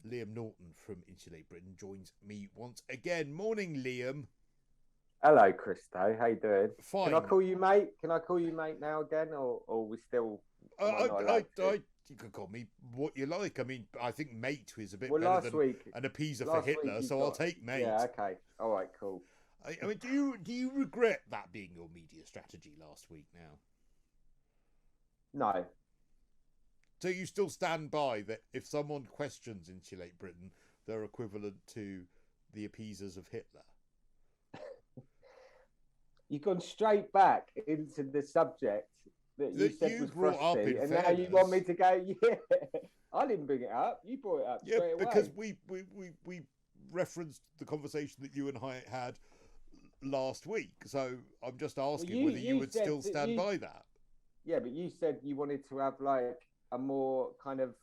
Liam Norton from Insulate Britain joins me once again. Morning, Liam. Hello, Cristo. How you doing? Can I Fine. call you mate? Can I call you mate now again, or we still? Am I not allowed to? You can call me what you like. I mean, I think mate is a bit Well, better than an appeaser for last week Hitler, you so I'll got. take Yeah, mate. okay. All right, cool. I mean, do you regret that being your media strategy last week? Now, No, so you still stand by that if someone questions Insulate Britain, they're equivalent to the appeasers of Hitler. you've gone straight back into the subject that you That said you was brought up, frosty, in and now you want me fairness. to go. Yeah, I didn't bring it up. You brought it up Yeah, straight because away. we referenced the conversation that you and I had last week. So I'm just Well, asking you whether you you would said still that stand by that. yeah, but you said you wanted to have like a more kind of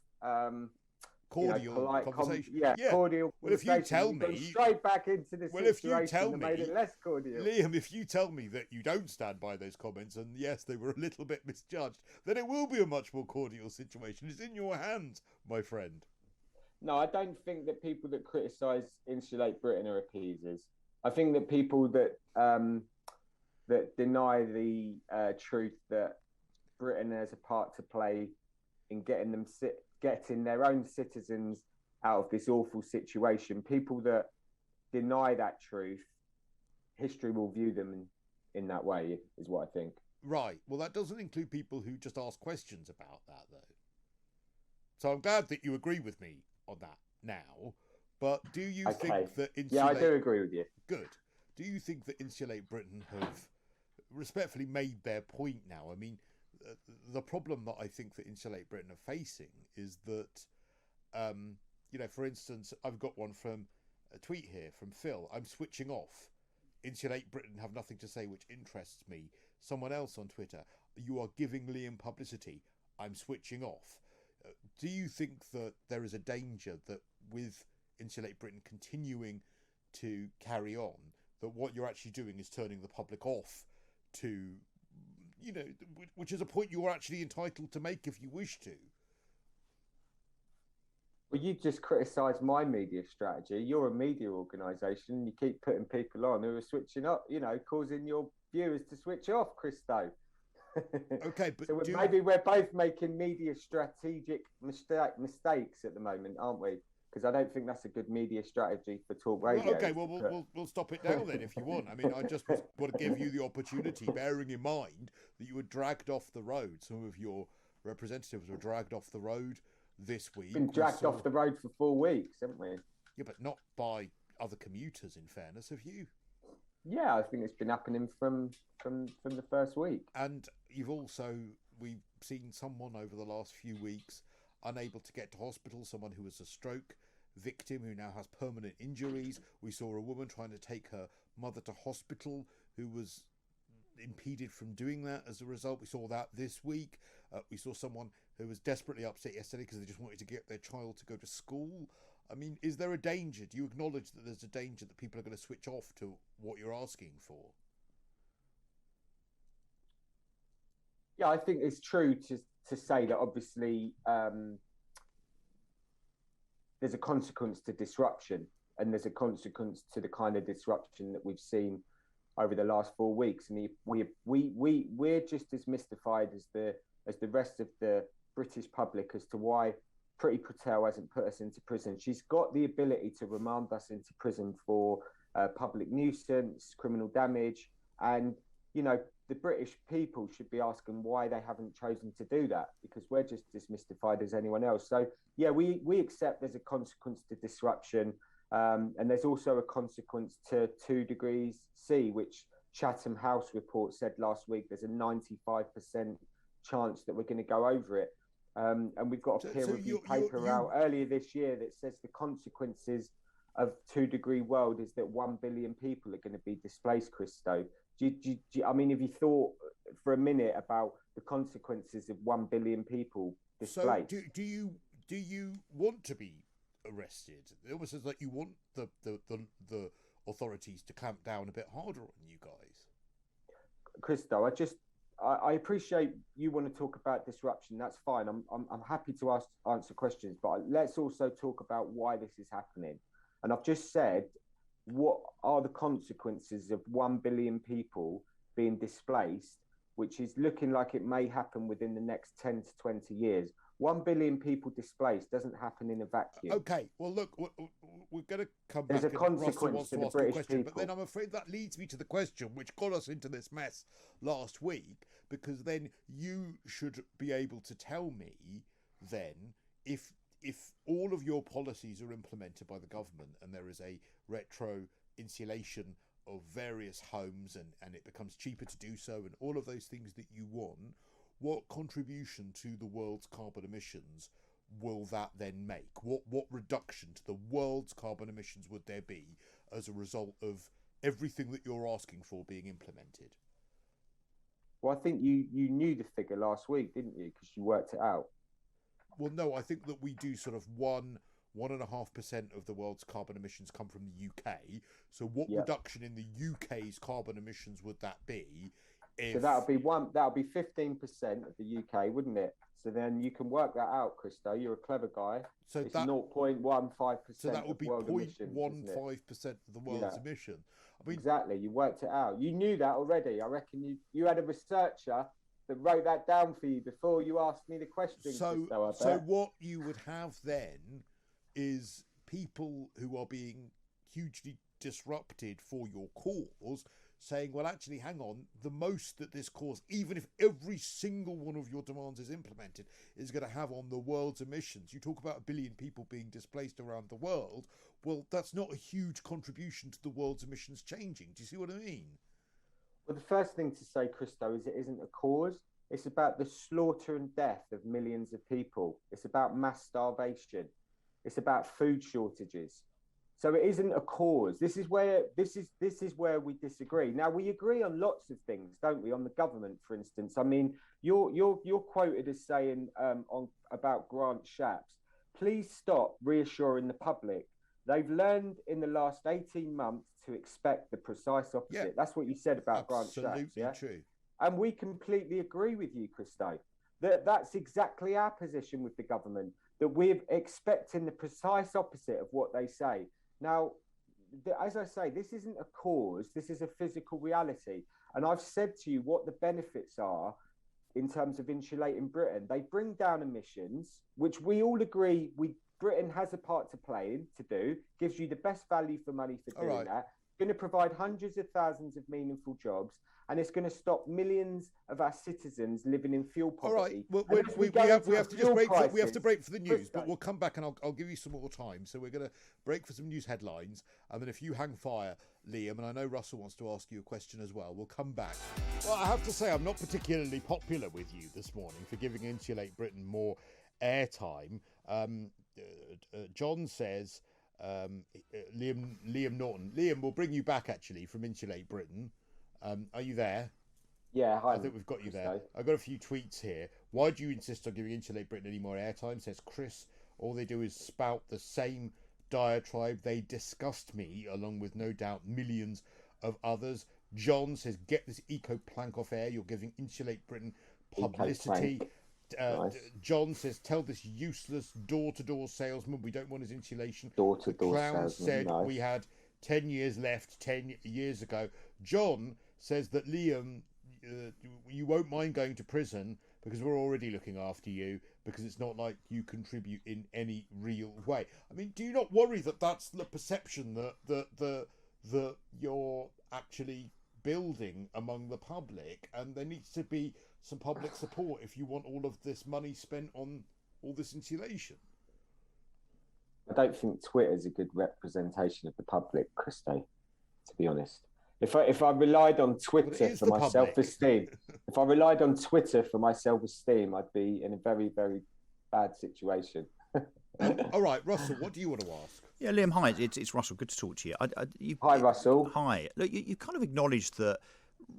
Cordial polite, conversation. Yeah. cordial Well, if you conversation. tell You've gone me, straight back into the well, if you situation tell that made it me, less cordial. Liam, if you tell me that you don't stand by those comments and yes, they were a little bit misjudged, then it will be a much more cordial situation. It's in your hands, my friend. No, I don't think that people that criticise Insulate Britain are appeasers. I think that people that deny the truth that Britain has a part to play in getting their own citizens out of this awful situation. People that deny that truth, history will view them in that way, is what I think. Right. Well, that doesn't include people who just ask questions about that, though. So I'm glad that you agree with me on that now. But do you Okay. think that Yeah, I do Insulate agree with you. good? Do you think that Insulate Britain have respectfully made their point now? I mean, the problem that I think that Insulate Britain are facing is that, for instance, I've got one from a tweet here from Phil. I'm switching off. Insulate Britain have nothing to say which interests me. Someone else on Twitter, you are giving Liam publicity. I'm switching off. Do you think that there is a danger that with Insulate Britain continuing to carry on, that what you're actually doing is turning the public off to, which is a point you're actually entitled to make if you wish to? Well, you just criticised my media strategy. You're a media organisation. You keep putting people on who are switching up, causing your viewers to switch off, Cristo. Okay, but So maybe we're both making media strategic mistakes at the moment, aren't we? Because I don't think that's a good media strategy for talk well, radio. okay, well, we'll stop it now then if you want. I mean, I just want to give you the opportunity, bearing in mind that you were dragged off the road. Some of your representatives were dragged off the road this Been week. We dragged saw, off the road for 4 weeks, haven't we? yeah, but not by other commuters. In fairness, have you? Yeah, I think it's been happening from the first week. And we've seen someone over the last few weeks unable to get to hospital, someone who was a stroke victim who now has permanent injuries. We saw a woman trying to take her mother to hospital who was impeded from doing that as a result. We saw that this week. We saw someone who was desperately upset yesterday because they just wanted to get their child to go to school. I mean, is there a danger? Do you acknowledge that there's a danger that people are going to switch off to what you're asking for? Yeah, I think it's true to say that obviously there's a consequence to disruption, and there's a consequence to the kind of disruption that we've seen over the last 4 weeks. And we're just as mystified as the rest of the British public as to why Priti Patel hasn't put us into prison. She's got the ability to remand us into prison for public nuisance, criminal damage, and the British people should be asking why they haven't chosen to do that, because we're just as mystified as anyone else. So yeah, we accept there's a consequence to disruption, and there's also a consequence to 2 degrees C, which Chatham House report said last week. There's a 95% chance that we're going to go over it. And we've got a peer review paper out earlier this year that says the consequences of 2 degree world is that 1 billion people are going to be displaced, Christo. I mean, have you thought for a minute about the consequences of 1 billion people So displaced? do you want to be arrested? It almost says like you want the authorities to clamp down a bit harder on you guys. Christo, I appreciate you want to talk about disruption. That's fine. I'm happy to answer questions, but let's also talk about why this is happening. And I've just said, what are the consequences of 1 billion people being displaced, which is looking like it may happen within the next 10 to 20 years. 1 billion people displaced doesn't happen in a vacuum. Okay, well, look, we're going to come back. There's a consequence to the British people. But then I'm afraid that leads me to the question which got us into this mess last week, because then you should be able to tell me then if all of your policies are implemented by the government and there is a retro insulation of various homes and it becomes cheaper to do so and all of those things that you want, what contribution to the world's carbon emissions will that then make? What reduction to the world's carbon emissions would there be as a result of everything that you're asking for being implemented? Well, I think you knew the figure last week, didn't you? Because you worked it out. Well, no, I think that we do sort of 1.5% of the world's carbon emissions come from the UK. So what reduction in the UK's carbon emissions would that be? So that'll be 15% of the UK, wouldn't it? So then you can work that out, Cristo. You're a clever guy. So it's 0.15%. So that would be 0.15% of the world's emission. I mean, exactly. You worked it out. You knew that already. I reckon you had a researcher that wrote that down for you before you asked me the question. So what you would have then is people who are being hugely disrupted for your cause saying, well, actually, hang on, the most that this cause, even if every single one of your demands is implemented, is going to have on the world's emissions. You talk about 1 billion people being displaced around the world. Well, that's not a huge contribution to the world's emissions changing. Do you see what I mean? Well, the first thing to say, Cristo, is it isn't a cause. It's about the slaughter and death of millions of people. It's about mass starvation. It's about food shortages. So it isn't a cause. This is where we disagree. Now, we agree on lots of things, don't we? On the government, for instance. I mean, you're quoted as saying about Grant Shapps, please stop reassuring the public. They've learned in the last 18 months to expect the precise opposite. Yeah. That's what you said about Grant Shapps. Absolutely true. And we completely agree with you, Cristo. That's exactly our position with the government, that we're expecting the precise opposite of what they say. Now, as I say, this isn't a cause, this is a physical reality. And I've said to you what the benefits are in terms of insulating Britain. They bring down emissions, which we all agree Britain has a part to play in to do, gives you the best value for money for doing that. Going to provide hundreds of thousands of meaningful jobs, and it's going to stop millions of our citizens living in fuel poverty. All right, we have to just break. We have to break for the news, but we'll come back and I'll give you some more time. So we're going to break for some news headlines, and then if you hang fire, Liam, and I know Russell wants to ask you a question as well, we'll come back. Well, I have to say I'm not particularly popular with you this morning for giving Insulate Britain more airtime. John says, Liam Norton. Liam, we'll bring you back actually from Insulate Britain. Are you there? Yeah, hi. I think we've got you there. I've got a few tweets here. Why do you insist on giving Insulate Britain any more airtime? Says Chris. All they do is spout the same diatribe. They disgust me, along with no doubt millions of others. John says, get this eco plank off air. You're giving Insulate Britain publicity. Nice. John says, tell this useless door-to-door salesman we don't want his insulation. Door-to-door the clown salesman, said nice. We had 10 years left 10 years ago. John says that Liam, you won't mind going to prison because we're already looking after you, because it's not like you contribute in any real way. I mean, do you not worry that that's the perception that you're actually building among the public, and there needs to be some public support if you want all of this money spent on all this insulation? I don't think Twitter's a good representation of the public, Cristo, to be honest. If I relied on Twitter for my self-esteem, I'd be in a very, very bad situation. All right, Russell, what do you want to ask? Yeah, Liam, hi. It's Russell. Good to talk to you. Hi, Russell. Hi. Look, you kind of acknowledged that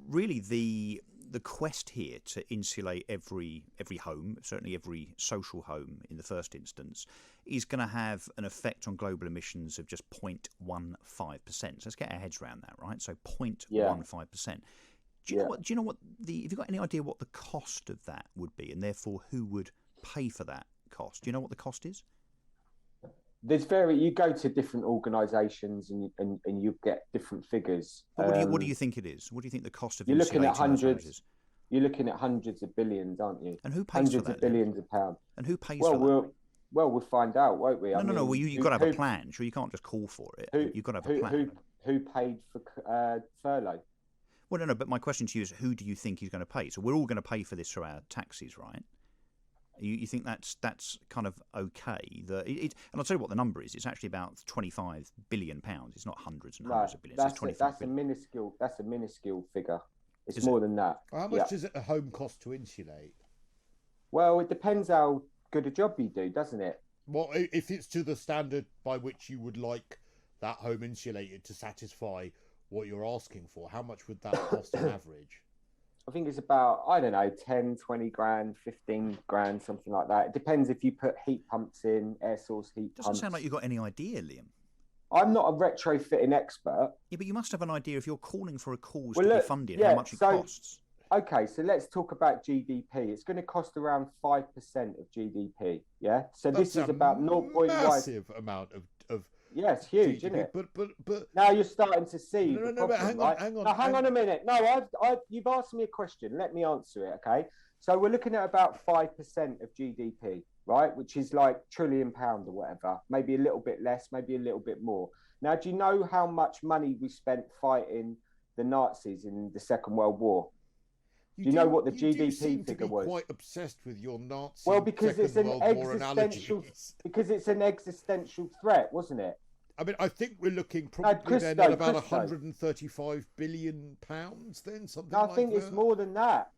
really the quest here to insulate every home, certainly every social home in the first instance, is going to have an effect on global emissions of just 0.15%. So let's get our heads around that, right? So 0.15%. Do you know what? Do you know what the? Have you got any idea what the cost of that would be, and therefore who would pay for that cost? Do you know what the cost is? You go to different organisations and you get different figures. But what do you think it is? What do you think the cost of you're looking at insulating hundreds? is? You're looking at hundreds of billions, aren't you? And who pays hundreds for that? Of billions of pounds. And who pays for that? We'll find out, won't we? No. Well, you've got to have a plan. Sure, you can't just call for it. You've got to have a plan. Who paid for furlough? Well, no. But my question to you is, who do you think is going to pay? So we're all going to pay for this through our taxes, right? You think that's kind of okay? And I'll tell you what the number is. It's actually about £25 billion. It's not hundreds and hundreds of billions. It's 25 billion. That's a minuscule figure. It's more than that. How much does it a home cost to insulate? Well, it depends how good a job you do, doesn't it? Well, if it's to the standard by which you would like that home insulated to satisfy what you're asking for, how much would that cost on average? I think it's about, I don't know, 10, 20 grand, 15 grand, something like that. It depends if you put heat pumps in, air source heat pumps. Doesn't sound like you've got any idea, Liam. I'm not a retrofitting expert. Yeah, but you must have an idea if you're calling for a cause to be funded, how much it costs. Okay, so let's talk about GDP. It's going to cost around 5% of GDP, yeah? So That's this is about 0.1. massive amount of yeah, it's huge, GDP, isn't it? But now you're starting to see. But hang on. Now, hang on a minute. No, you've asked me a question. Let me answer it, okay? So we're looking at about 5% of GDP, right? Which is like £1 trillion or whatever. Maybe a little bit less, maybe a little bit more. Now, do you know how much money we spent fighting the Nazis in the Second World War? Do you know what the GDP figure was? Quite obsessed with your Nazi. Well, because it's an existential threat, wasn't it? I mean, I think we're looking probably then at about £135 billion. Then something. I think it's more than that.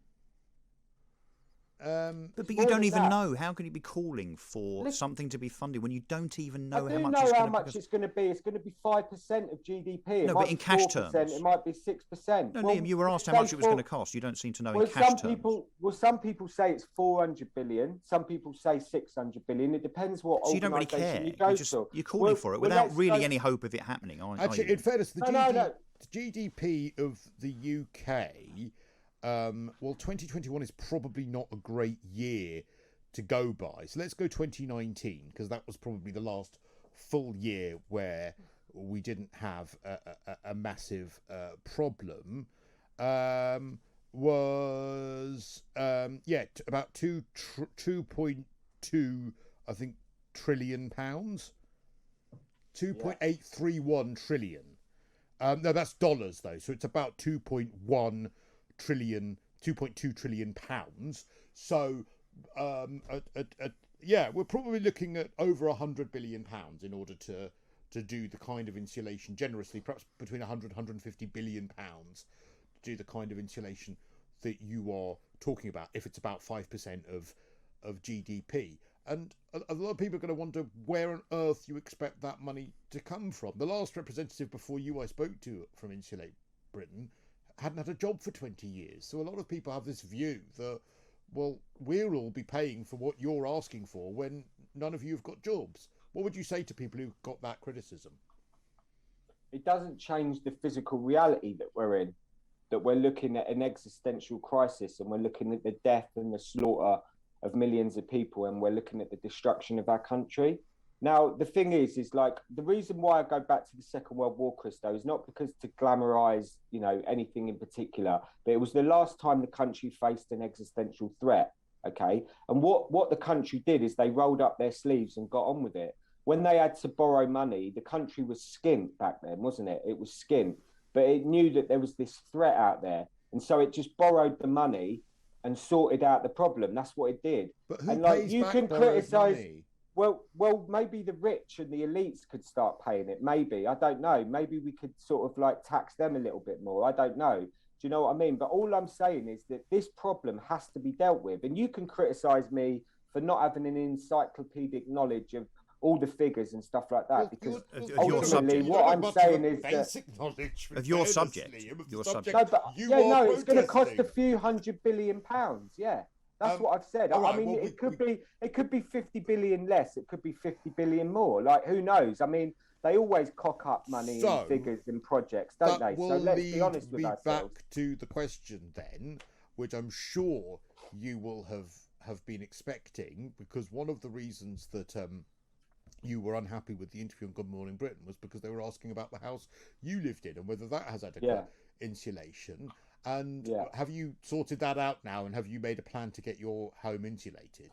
But you don't even know. How can you be calling for something to be funded when you don't even know how much? I do know how much it's going to be. It's going to be 5% of GDP. No, but in cash terms, it might be 6%. No, Liam, you were asked how much it was going to cost. You don't seem to know in cash terms. Some people say it's 400 billion. Some people say 600 billion. It depends what. So you don't really care. You're calling for it without really any hope of it happening. Actually, in fairness, the GDP of the UK. Well, 2021 is probably not a great year to go by. So let's go 2019, because that was probably the last full year where we didn't have a massive problem. Was about 2.2, I think, trillion pounds. 2.831 trillion. No, that's dollars though. So it's about 2.2 trillion pounds. So we're probably looking at over 100 billion pounds in order to do the kind of insulation generously, perhaps between 150 billion pounds to do the kind of insulation that you are talking about, if it's about 5% of GDP. And a lot of people are going to wonder where on earth you expect that money to come from. The last representative before you I spoke to from Insulate Britain hadn't had a job for 20 years. So a lot of people have this view that, well, we'll all be paying for what you're asking for when none of you have got jobs. What would you say to people who've got that criticism? It doesn't change the physical reality that we're in, that we're looking at an existential crisis, and we're looking at the death and the slaughter of millions of people, and we're looking at the destruction of our country. Now, the thing is like, the reason why I go back to the Second World War, Cristo, is not because to glamorise, anything in particular, but it was the last time the country faced an existential threat, okay? And what the country did is they rolled up their sleeves and got on with it. When they had to borrow money, the country was skint back then, wasn't it? It was skint, but it knew that there was this threat out there. And so it just borrowed the money and sorted out the problem. That's what it did. But who pays back borrowed money? Well, maybe the rich and the elites could start paying it. Maybe, I don't know. Maybe we could sort of like tax them a little bit more. I don't know. Do you know what I mean? But all I'm saying is that this problem has to be dealt with. And you can criticise me for not having an encyclopedic knowledge of all the figures and stuff like that. Because ultimately, what I'm saying is basic knowledge of your subject. Your subject. It's going to cost a few £100 billion. Yeah. That's what I've said. Right, I mean, it could be 50 billion less. It could be 50 billion more. Like, who knows? I mean, they always cock up money and figures and projects, don't they? So let's be honest with ourselves. Back to the question then, which I'm sure you will have been expecting, because one of the reasons that you were unhappy with the interview on Good Morning Britain was because they were asking about the house you lived in and whether that has adequate insulation. And have you sorted that out now, and have you made a plan to get your home insulated?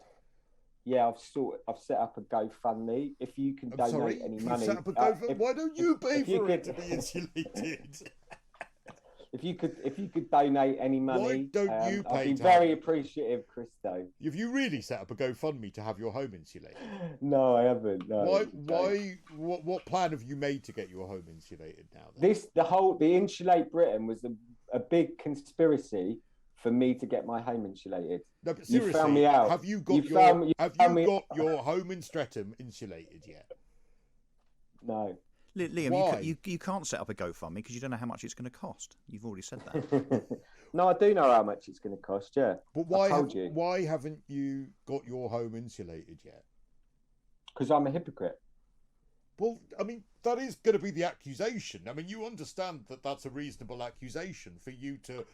Yeah, I've set up a GoFundMe. If you can donate any money, set up a GoFundMe. Why don't you pay for it to be insulated? If you could donate any money, why don't you pay? I'd be very appreciative, Cristo. Have you really set up a GoFundMe to have your home insulated? No, I haven't. No. Why? What plan have you made to get your home insulated now? Then? The Insulate Britain was a big conspiracy for me to get my home insulated. No, but seriously, you found me out. Have you got your home in Streatham insulated yet? No. Liam, you can't set up a GoFundMe because you don't know how much it's going to cost. You've already said that. No, I do know how much it's going to cost, yeah. But why haven't you got your home insulated yet? Because I'm a hypocrite. Well, I mean, that is going to be the accusation. I mean, you understand that that's a reasonable accusation for you to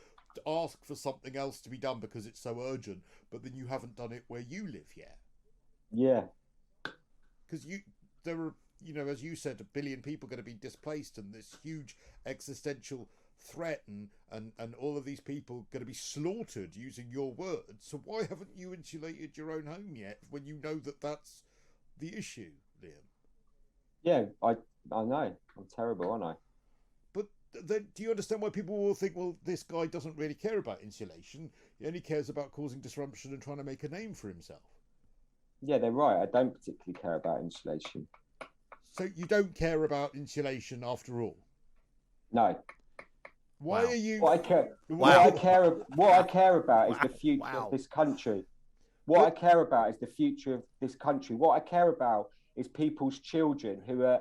ask for something else to be done because it's so urgent, but then you haven't done it where you live yet. Yeah. Because there are, as you said, 1 billion people going to be displaced, and this huge existential threat, and all of these people going to be slaughtered, using your words. So why haven't you insulated your own home yet when you know that that's the issue, Liam? Yeah, I know. I'm terrible, aren't I? But then, do you understand why people will think, well, this guy doesn't really care about insulation. He only cares about causing disruption and trying to make a name for himself. Yeah, they're right. I don't particularly care about insulation. So you don't care about insulation after all? No. Why are you? What I care about is the future of this country. What I care about is the future of this country. What I care about is people's children who are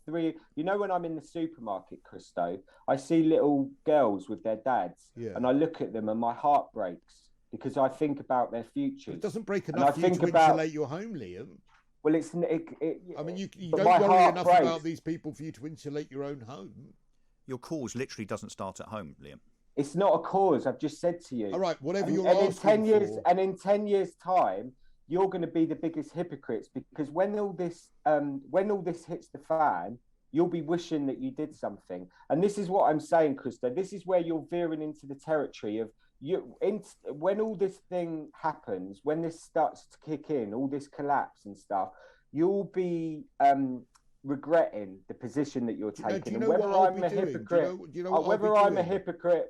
3. When I'm in the supermarket, Cristo, I see little girls with their dads, and I look at them and my heart breaks because I think about their futures. It doesn't break enough for you to insulate your home, Liam. Well, I mean, you don't worry enough about these people for you to insulate your own home. Your cause literally doesn't start at home, Liam. It's not a cause. I've just said to you. All right, whatever you're asking for. And in 10 years' time, you're going to be the biggest hypocrites, because when all this hits the fan, you'll be wishing that you did something. And this is what I'm saying, Cristo. This is where you're veering into the territory of when all this thing happens, when this starts to kick in, all this collapse and stuff, you'll be regretting the position that you're taking. And whether I'm a hypocrite,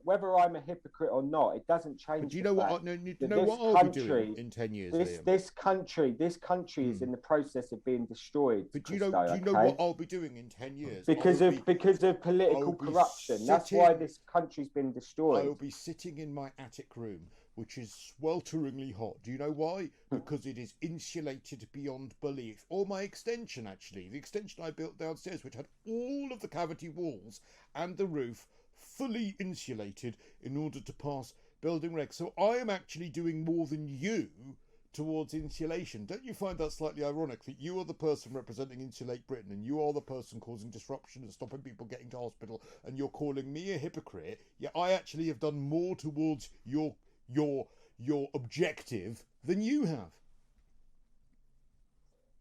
whether I'm a hypocrite or not, it doesn't change. But do you know what? I'll be doing in 10 years? This country is in the process of being destroyed. But do you know what I'll be doing in 10 years? Because of political corruption. That's why this country's been destroyed. I'll be sitting in my attic room, which is swelteringly hot. Do you know why? Because it is insulated beyond belief. Or my extension, actually. The extension I built downstairs, which had all of the cavity walls and the roof fully insulated in order to pass building regs. So I am actually doing more than you towards insulation. Don't you find that slightly ironic that you are the person representing Insulate Britain and you are the person causing disruption and stopping people getting to hospital, and you're calling me a hypocrite? Yet I actually have done more towards your objective than you have.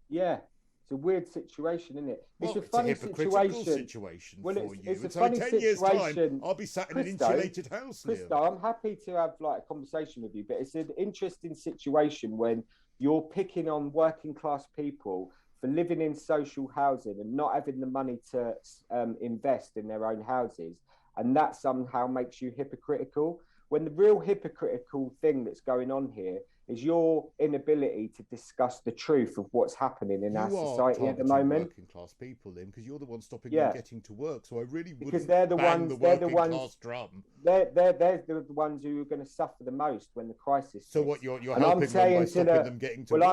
Yeah, it's a weird situation, isn't it? It's a funny situation for you. It's a so funny in 10 years' situation. time, I'll be sat in an insulated house. Cristo, I'm happy to have a conversation with you, but it's an interesting situation when you're picking on working class people for living in social housing and not having the money to invest in their own houses, and that somehow makes you hypocritical. When the real hypocritical thing that's going on here is your inability to discuss the truth of what's happening in our society at the moment. Working class people, Liam, because you're the one stopping them getting to work. So I really wouldn't because they're the bang ones. the They're the working ones. class drum. They're the ones who are going to suffer the most when the crisis. So what you're helping them by stopping them getting to work?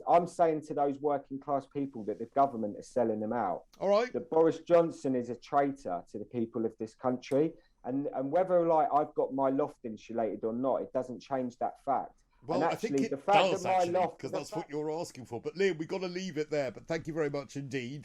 I'm saying to those working class people that the government is selling them out. All right. That Boris Johnson is a traitor to the people of this country. And whether I've got my loft insulated or not, it doesn't change that fact. Well, and actually, I think it does, because that's what you're asking for. But Liam, we've got to leave it there. But thank you very much indeed